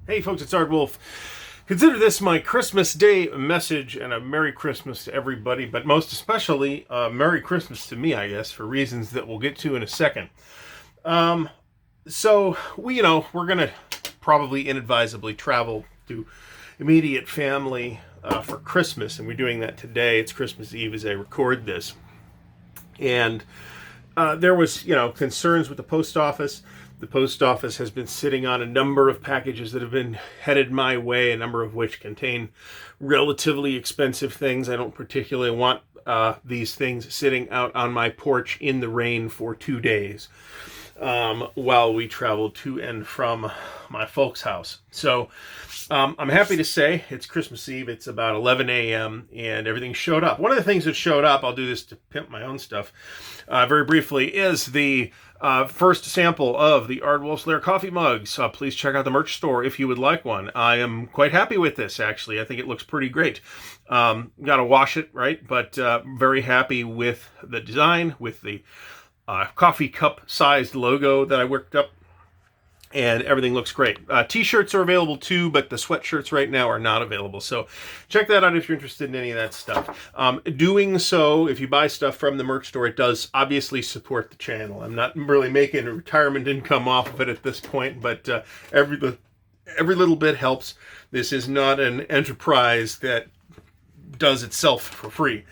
Hey folks, it's Ardwulf. Consider this my Christmas Day message and a Merry Christmas to everybody, but most especially Merry Christmas to me, I guess, for reasons that we'll get to in a second. So we're going to probably inadvisably travel to immediate family for Christmas, and we're doing that today. It's Christmas Eve as I record this. And there was, concerns with the post office. The post office has been sitting on a number of packages that have been headed my way, a number of which contain relatively expensive things. I don't particularly want these things sitting out on my porch in the rain for 2 days while we travel to and from my folks' house. So I'm happy to say it's Christmas Eve. It's about 11 a.m. and everything showed up. One of the things that showed up, I'll do this to pimp my own stuff very briefly, is the first sample of the Ardwulf's Lair coffee mugs. Please check out the merch store if you would like one. I am quite happy with this, actually. I think it looks pretty great. Got to wash it, right? But very happy with the design, with the coffee cup-sized logo that I worked up. And everything looks great. T-shirts are available too, but the sweatshirts right now are not available. So check that out if you're interested in any of that stuff. Doing so, if you buy stuff from the merch store, it does obviously support the channel. I'm not really making a retirement income off of it at this point, but every little bit helps. This is not an enterprise that does itself for free.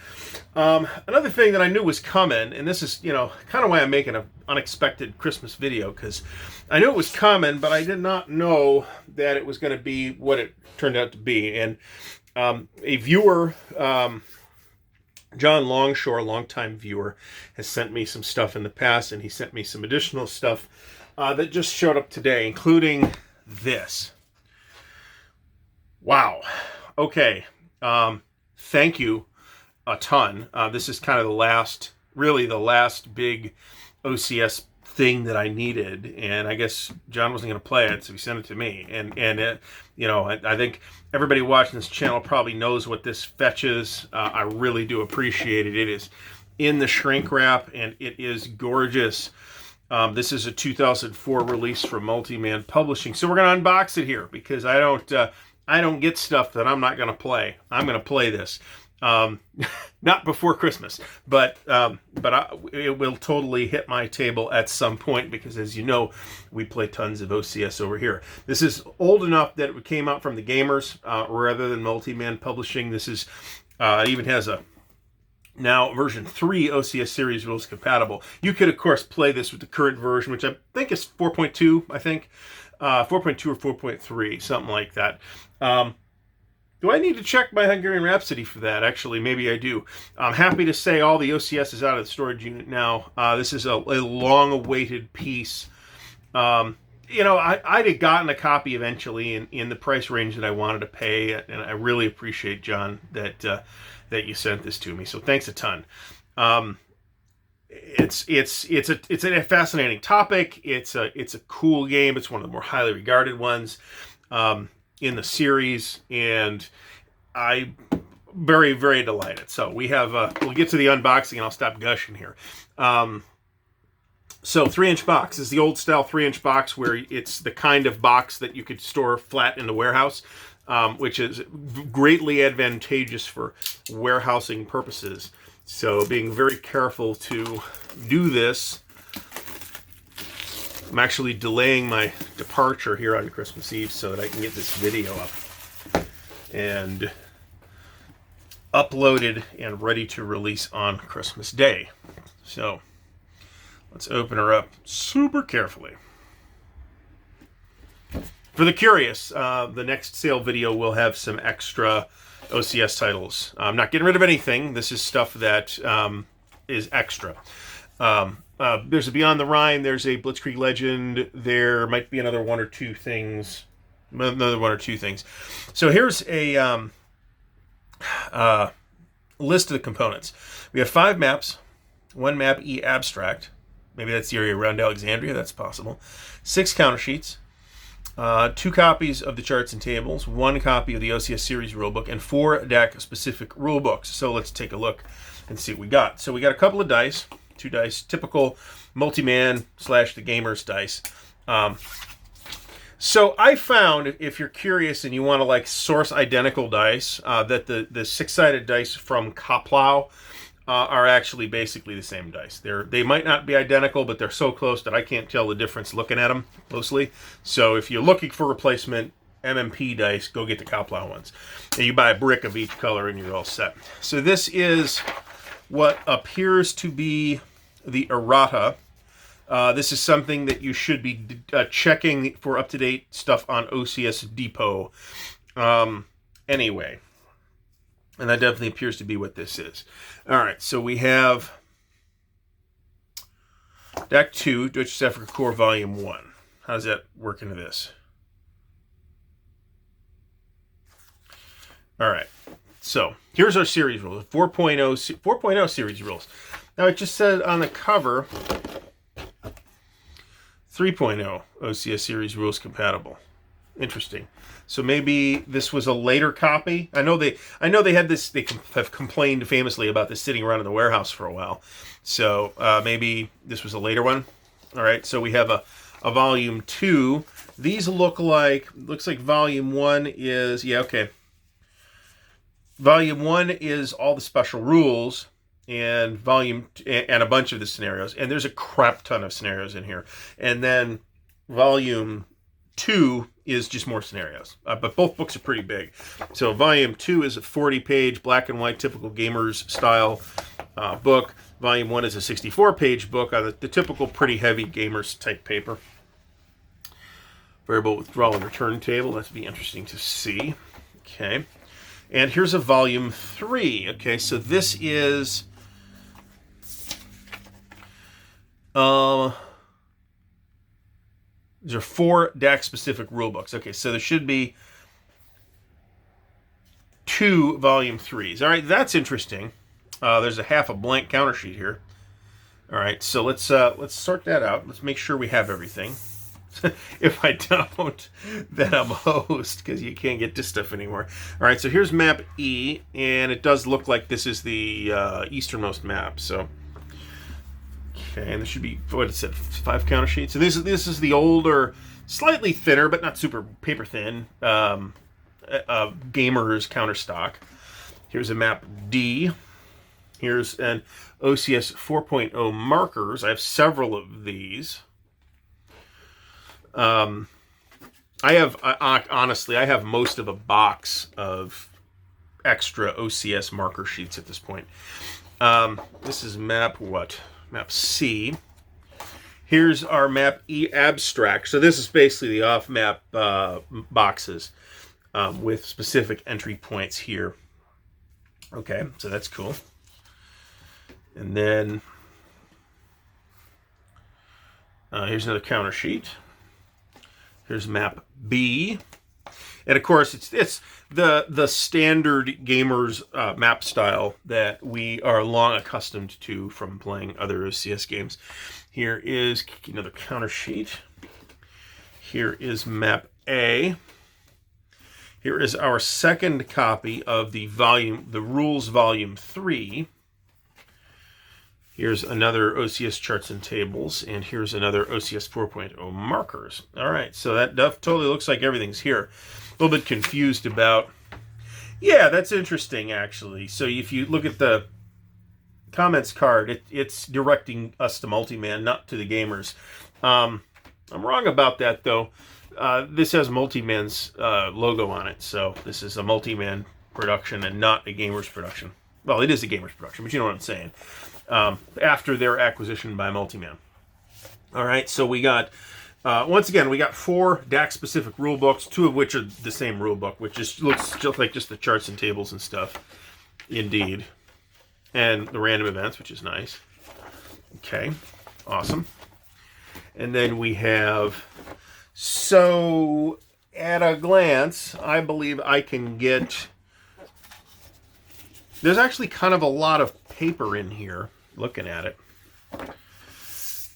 Another thing that I knew was coming, and this is, kind of why I'm making an unexpected Christmas video, because I knew it was coming, but I did not know that it was going to be what it turned out to be. And a viewer, John Longshore, a longtime viewer, has sent me some stuff in the past, and he sent me some additional stuff that just showed up today, including this. Wow. Okay. Thank you a ton. This is kind of the last big OCS thing that I needed, and I guess John wasn't going to play it, so he sent it to me. And I think everybody watching this channel probably knows what this fetches. I really do appreciate it. It is in the shrink wrap, and it is gorgeous. This is a 2004 release from Multi-Man Publishing, so we're going to unbox it here because I don't get stuff that I'm not going to play. I'm going to play this. Not before Christmas, but it will totally hit my table at some point because, as you know, we play tons of OCS over here. This is old enough that it came out from the gamers rather than Multi-Man Publishing. This is it even has a now version 3 OCS series rules compatible. You could, of course, play this with the current version, which I think is 4.2, 4.2 or 4.3, something like that. Do I need to check my Hungarian Rhapsody for that? Actually, maybe I do. I'm happy to say all the OCS is out of the storage unit now. This is a long-awaited piece. I'd have gotten a copy eventually in the price range that I wanted to pay, and I really appreciate, John, that you sent this to me. So thanks a ton. It's a fascinating topic. It's a cool game. It's one of the more highly regarded ones in the series, and I'm very, very delighted. So we have we'll get to the unboxing, and I'll stop gushing here. So 3-inch box is the old style 3-inch box where it's the kind of box that you could store flat in the warehouse, which is greatly advantageous for warehousing purposes. So being very careful to do this. I'm actually delaying my departure here on Christmas Eve so that I can get this video up and uploaded and ready to release on Christmas Day. So let's open her up super carefully. For the curious, the next sale video will have some extra OCS titles. I'm not getting rid of anything. This is stuff that is extra. There's a Beyond the Rhine, there's a Blitzkrieg Legend, there might be another one or two things. So here's a list of the components. We have 5 maps, 1 map E abstract, maybe that's the area around Alexandria, that's possible, 6 counter sheets, 2 copies of the charts and tables, 1 copy of the OCS series rulebook, and 4 deck-specific rulebooks. So let's take a look and see what we got. So we got a couple of dice. 2 dice, typical Multi-Man / the Gamers dice. So I found, if you're curious and you want to like source identical dice, that the six-sided dice from Kaplow are actually basically the same dice. They might not be identical, but they're so close that I can't tell the difference looking at them closely. So if you're looking for replacement MMP dice, go get the Kaplow ones. And you buy a brick of each color and you're all set. So this is what appears to be the errata. This is something that you should be checking for up-to-date stuff on OCS Depot. Anyway, and that definitely appears to be what this is. All right, so we have Deck 2, Deutsches Afrika Korps Volume 1. How does that work into this? All right, so here's our series rules, 4.0 series rules. Now, it just said on the cover, 3.0 OCS series rules compatible. Interesting. So maybe this was a later copy. I know they had this. They have complained famously about this sitting around in the warehouse for a while. So maybe this was a later one. All right. So we have a volume 2. These looks like volume 1 is okay. Volume 1 is all the special rules. And and a bunch of the scenarios, and there's a crap ton of scenarios in here. And then volume 2 is just more scenarios, but both books are pretty big. So volume 2 is a 40-page black and white typical gamers style book. Volume 1 is a 64-page book on the typical pretty heavy gamers type paper. Variable withdrawal and return table. That'd be interesting to see. Okay, and here's a volume 3. Okay, so this is these are 4 DAC-specific rulebooks. Okay, so there should be 2 volume 3s. All right, that's interesting. There's a half a blank counter sheet here. All right, so let's sort that out. Let's make sure we have everything. If I don't, then I'm a host, because you can't get this stuff anymore. All right, so here's map E, and it does look like this is the easternmost map. So. Okay, and there should be, what it said, 5 counter sheets. So this is the older, slightly thinner, but not super paper thin, Gamers counter stock. Here's a map D. Here's an OCS 4.0 markers. I have several of these. Honestly, I have most of a box of extra OCS marker sheets at this point. This is map what? Map C. Here's our map E abstract. So this is basically the off-map boxes with specific entry points here. Okay, so that's cool. And then here's another counter sheet. Here's map B. And of course, it's the standard gamers map style that we are long accustomed to from playing other OCS games. Here is another counter sheet. Here is map A. Here is our second copy of the rules volume 3. Here's another OCS charts and tables, and here's another OCS 4.0 markers. All right, so that totally looks like everything's here. A little bit confused about... Yeah, that's interesting, actually. So if you look at the comments card, it's directing us to Multiman, not to the gamers. I'm wrong about that, though. This has Multiman's logo on it, so this is a Multiman production and not a gamers production. Well, it is a gamers production, but you know what I'm saying. After their acquisition by Multiman. All right, so we got... once again, we got 4 DAC-specific rule books, 2 of which are the same rule book, which looks just like just the charts and tables and stuff. Indeed. And the random events, which is nice. Okay, awesome. And then we have... So, at a glance, I believe I can get... There's actually kind of a lot of paper in here, looking at it.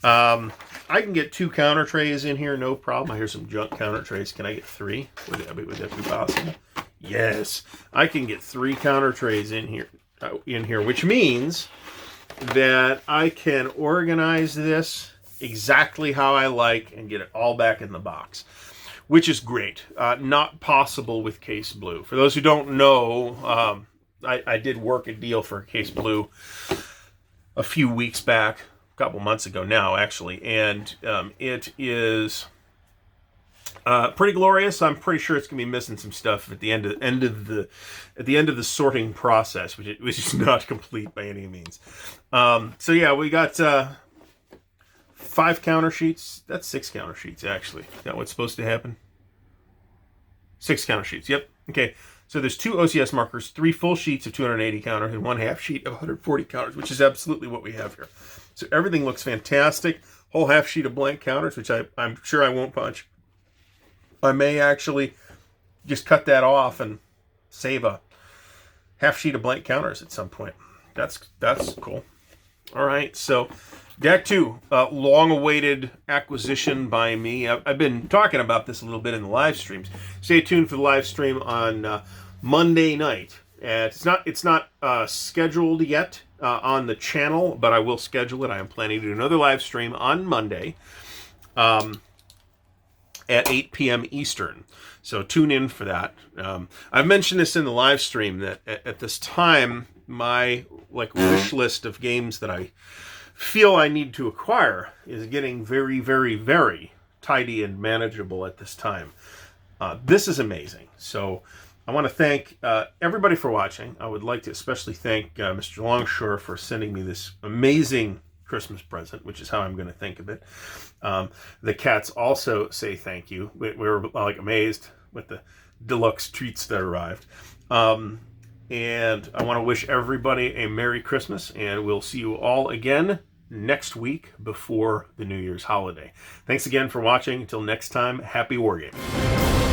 I can get 2 counter trays in here, no problem. Here's some junk counter trays. Can I get 3? Would that be possible? Yes, I can get 3 counter trays in here, which means that I can organize this exactly how I like and get it all back in the box. which is great. Not possible with Case Blue. For those who don't know, I did work a deal for Case Blue a few weeks back, a couple months ago now, actually, and it is pretty glorious. I'm pretty sure it's gonna be missing some stuff at the end of the sorting process, which is not complete by any means. So yeah, we got 5 counter sheets. That's 6 counter sheets, actually. Is that what's supposed to happen? 6 counter sheets. Yep. Okay. So there's 2 OCS markers, 3 full sheets of 280 counters, and 1 half sheet of 140 counters, which is absolutely what we have here. So everything looks fantastic. Whole half sheet of blank counters, which I'm sure I won't punch. I may actually just cut that off and save a half sheet of blank counters at some point. That's cool. All right, so Deck 2, long-awaited acquisition by me. I've been talking about this a little bit in the live streams. Stay tuned for the live stream on Monday night. It's not scheduled yet on the channel, but I will schedule it. I am planning to do another live stream on Monday at 8 p.m. Eastern. So tune in for that. I've mentioned this in the live stream that at this time, my wish list of games that I feel I need to acquire is getting very, very, very tidy and manageable at this time. This is amazing. So I want to thank everybody for watching. I would like to especially thank Mr. Longshore for sending me this amazing Christmas present, which is how I'm going to think of it. The cats also say thank you. We were amazed with the deluxe treats that arrived. And I want to wish everybody a Merry Christmas, and we'll see you all again next week before the New Year's holiday. Thanks again for watching. Until next time, happy wargaming.